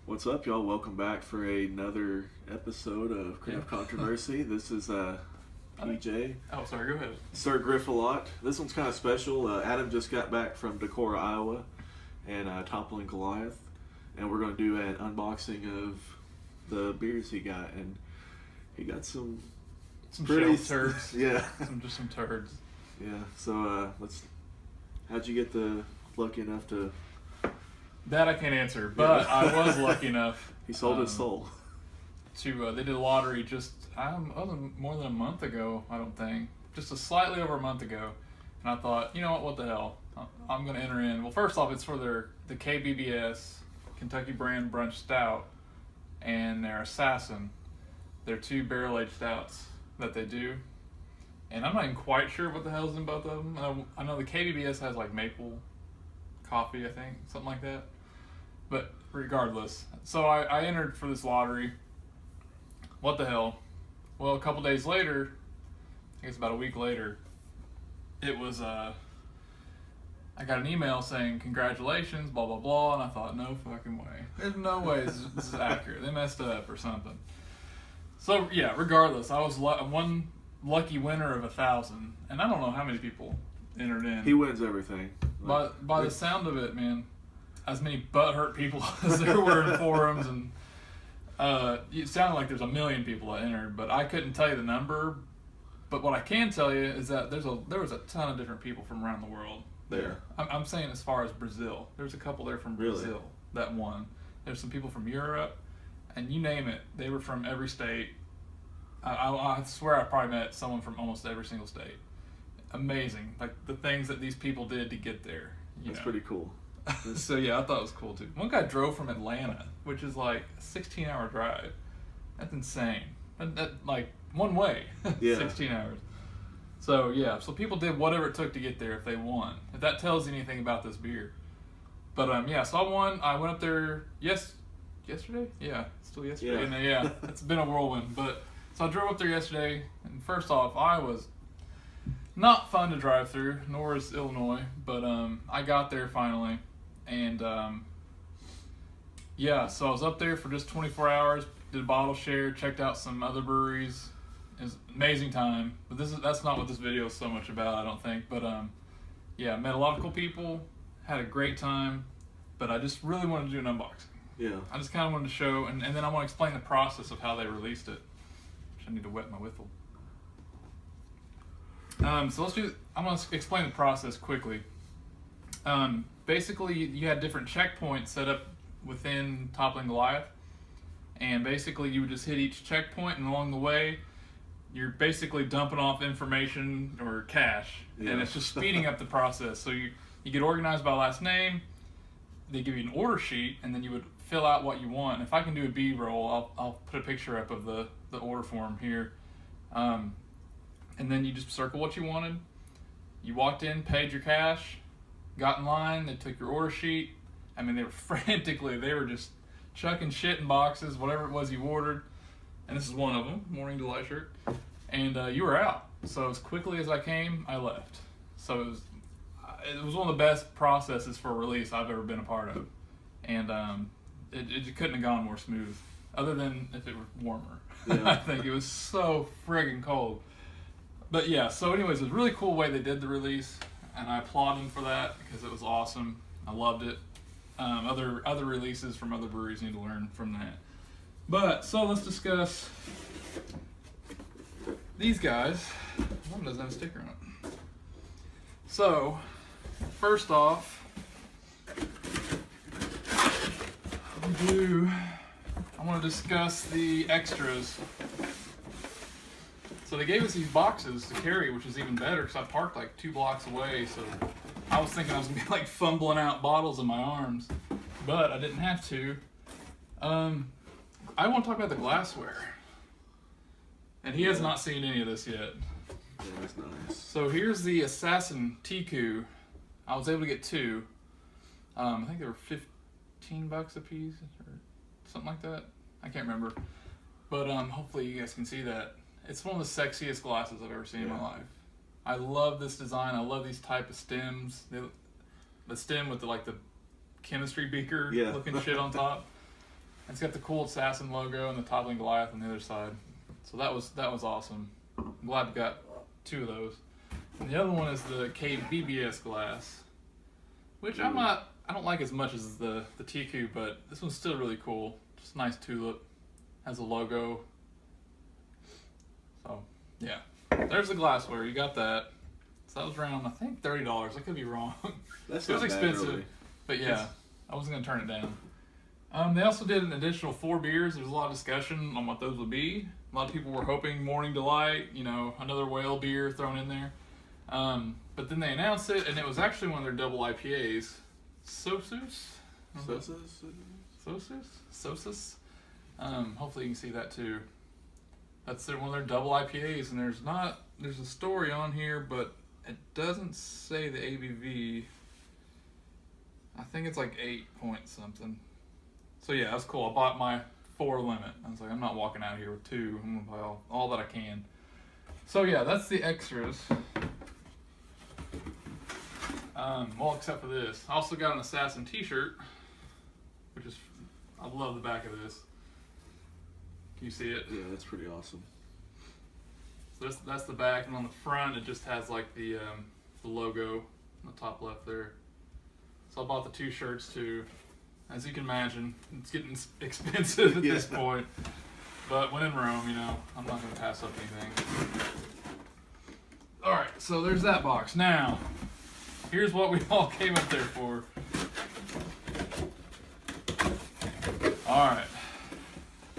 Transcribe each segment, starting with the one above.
What's up, y'all? Welcome back for another episode of Craft Controversy. This is PJ. Oh, sorry, go ahead. Sir Griff-a-lot. This one's kind of special. Adam just got back from Decorah, Iowa, and Toppling Goliath, and we're going to do an unboxing of the beers he got, and he got some pretty turds. Yeah, some turds. Yeah. So how'd you get the lucky enough to? That I can't answer, but I was lucky enough. He sold his soul. They did a lottery just wasn't more than a month ago, I don't think. Just slightly over a month ago. And I thought, you know what the hell? I'm going to enter in. Well, first off, it's for the KBBS, Kentucky Brand Brunch Stout, and their Assassin. They're two barrel-aged stouts that they do. And I'm not even quite sure what the hell's in both of them. I know the KBBS has like maple coffee, I think, something like that. But regardless, so I entered for this lottery. What the hell? Well, a couple days later, I guess about a week later, it was, I got an email saying, congratulations, blah, blah, blah, and I thought, no fucking way. There's no way this is accurate. They messed up or something. So, yeah, regardless, I was one lucky winner of 1,000, and I don't know how many people entered in. He wins everything. By the sound of it, man, as many butthurt people as there were in forums, and it sounded like there's 1 million people that entered, but I couldn't tell you the number. But what I can tell you is that there was a ton of different people from around the world there. I'm saying as far as Brazil. There's a couple there from Brazil that won. There's some people from Europe, and you name it, they were from every state. I swear I probably met someone from almost every single state. Amazing, like the things that these people did to get there. That's pretty cool. So yeah, I thought it was cool too. One guy drove from Atlanta, which is like a 16-hour drive. That's insane. That like one way, yeah. 16 hours. So yeah, so people did whatever it took to get there if they won. If that tells you anything about this beer. But yeah, so I won. I went up there yesterday. Yeah, still yesterday. And yeah, it's been a whirlwind. But so I drove up there yesterday, and first off, I was not fun to drive through, nor is Illinois, but I got there finally, and yeah, so I was up there for just 24 hours, did a bottle share, checked out some other breweries. It was an amazing time, but that's not what this video is so much about, I don't think, but yeah, met a lot of cool people, had a great time, but I just really wanted to do an unboxing. Yeah. I just kind of wanted to show, and then I want to explain the process of how they released it, which I need to wet my whistle. So I'm going to explain the process quickly. Basically, you had different checkpoints set up within Toppling Goliath, and basically you would just hit each checkpoint, and along the way, you're basically dumping off information or cash, and it's just speeding up the process. So you get organized by last name, they give you an order sheet, and then you would fill out what you want. If I can do a B-roll, I'll put a picture up of the order form here. And then you just circle what you wanted. You walked in, paid your cash, got in line, they took your order sheet. I mean, they were just chucking shit in boxes, whatever it was you ordered. And this is one of them, Morning Delight shirt. And you were out. So as quickly as I came, I left. So it was one of the best processes for a release I've ever been a part of. And it couldn't have gone more smooth, other than if it were warmer. Yeah. I think it was so friggin' cold. But yeah, so anyways, it was a really cool way they did the release, and I applaud them for that because it was awesome. I loved it. Other releases from other breweries need to learn from that. But, so let's discuss these guys. One doesn't have a sticker on it. So, first off, I want to discuss the extras. So they gave us these boxes to carry, which is even better because I parked like 2 blocks away. So I was thinking I was going to be like fumbling out bottles in my arms, but I didn't have to. I want to talk about the glassware. And he has not seen any of this yet. Yeah, that's nice. So here's the Assassin Tiku. I was able to get 2. I think they were $15 a piece or something like that. I can't remember. But hopefully you guys can see that. It's one of the sexiest glasses I've ever seen in my life. I love this design. I love these type of stems. The stem with the chemistry beaker looking shit on top. It's got the cool Assassin logo and the Toppling Goliath on the other side. So that was awesome. I'm glad we got 2 of those. And the other one is the KBBS glass, which I don't like as much as the TQ, but this one's still really cool. Just a nice tulip. Has a logo. So yeah, there's the glassware. You got that. So that was around, I think, $30. I could be wrong. That's it was not bad, expensive, really. but yeah, I wasn't gonna turn it down. They also did an additional 4 beers. There's a lot of discussion on what those would be. A lot of people were hoping Morning Delight, you know, another whale beer thrown in there. But then they announced it, and it was actually one of their double IPAs. Sosus? Hopefully you can see that too. That's one of their double IPAs, and there's a story on here, but it doesn't say the ABV. I think it's like 8 point something. So yeah, that's cool. I bought my 4 limit. I was like, I'm not walking out of here with 2. I'm gonna buy all that I can. So yeah, that's the extras. Well, except for this. I also got an Assassin t-shirt, which is, I love the back of this. Can you see it? Yeah, that's pretty awesome. So that's the back, and on the front it just has like the logo on the top left there. So I bought the 2 shirts too. As you can imagine, it's getting expensive at this point. But when in Rome, you know, I'm not going to pass up anything. All right, so there's that box. Now, here's what we all came up there for. All right.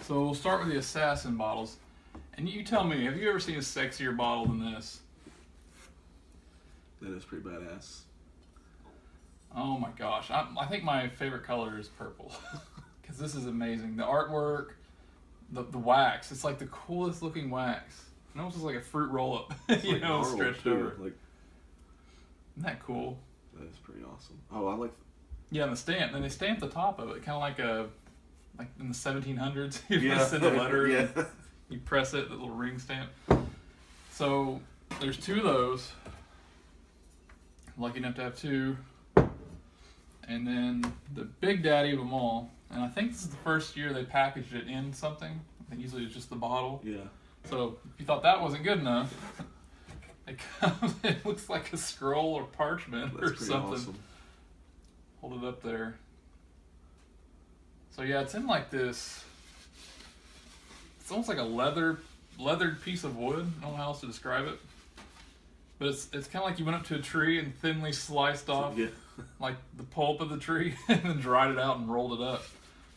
So we'll start with the Assassin bottles. And you tell me, have you ever seen a sexier bottle than this? That is pretty badass. Oh my gosh. I think my favorite color is purple. Because this is amazing. The artwork, the wax. It's like the coolest looking wax. It almost looks like a fruit roll-up. You like know, stretched too. over. Like, isn't that cool? that is pretty awesome. Oh, I like... Yeah, and the stamp. And they stamped the top of it. Kind of like in the 1700s. You Yeah. send a letter. Yeah. And you press it, the little ring stamp. So there's 2 of those. Lucky enough to have 2. And then the big daddy of them all, and I think this is the first year they packaged it in something. I think usually it's just the bottle. Yeah. So if you thought that wasn't good enough, it looks like a scroll or parchment or something. Awesome. Hold it up there. So yeah, it's in like this. It's almost like a leathered piece of wood. I don't know how else to describe it. But it's kind of like you went up to a tree and thinly sliced off like the pulp of the tree and then dried it out and rolled it up.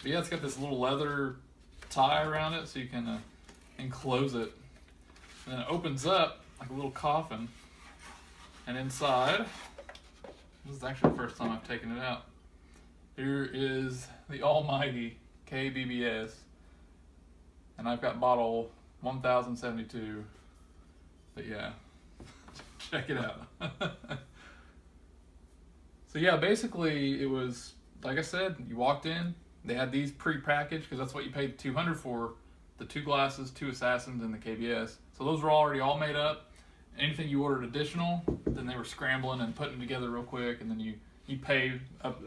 But yeah, it's got this little leather tie around it so you can enclose it. And then it opens up like a little coffin. And inside, this is actually the first time I've taken it out. Here is the almighty KBBS. And I've got bottle 1072. But yeah. Check it out. So yeah, basically it was, like I said, you walked in, they had these pre-packaged because that's what you paid $200 for, the 2 glasses, 2 Assassins, and the KBS. So those were already all made up. Anything you ordered additional, then they were scrambling and putting together real quick, and then you paid up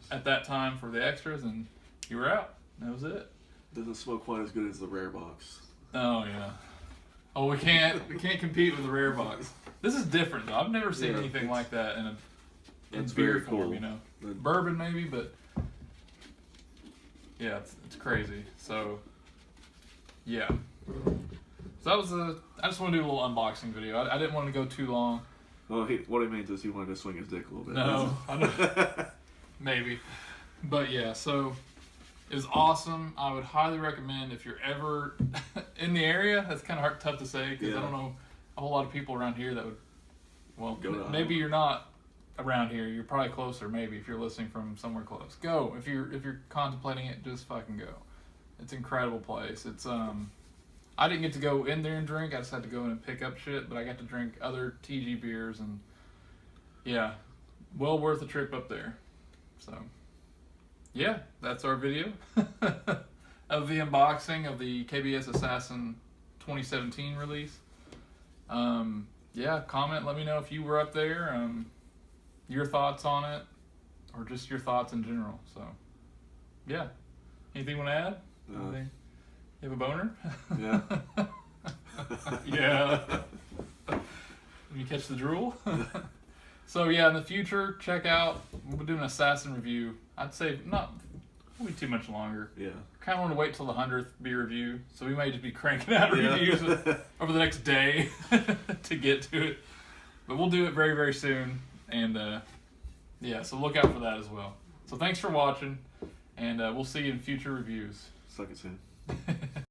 at that time for the extras, and you were out. That was it. Doesn't smell quite as good as the rare box. Oh yeah. Oh, we can't compete with the rare box. This is different though. I've never seen anything like that in beer form, cool. you know. Bourbon maybe, but yeah, it's crazy. So yeah. So that was I just want to do a little unboxing video. I didn't want to go too long. Well, what he means is he wanted to swing his dick a little bit. No, maybe. But yeah, so it was awesome. I would highly recommend if you're ever in the area. That's kind of tough to say because I don't know a whole lot of people around here that would. Well, maybe you're not around here. You're probably closer. Maybe if you're listening from somewhere close, go. If you're contemplating it, just fucking go. It's an incredible place. It's I didn't get to go in there and drink. I just had to go in and pick up shit. But I got to drink other TG beers and yeah, well worth the trip up there. So. Yeah, that's our video of the unboxing of the KBBS Assassin 2017 release. Yeah, comment, let me know if you were up there, your thoughts on it, or just your thoughts in general. So, yeah. Anything you want to add? Anything? You have a boner? Yeah. Yeah. You catch the drool? So yeah, in the future, check out, we'll be doing an Assassin review. I'd say won't be too much longer. Yeah. Kind of want to wait till the 100th beer review, so we may just be cranking out reviews over the next day to get to it. But we'll do it very, very soon, and yeah, so look out for that as well. So thanks for watching, and we'll see you in future reviews. Suck it soon.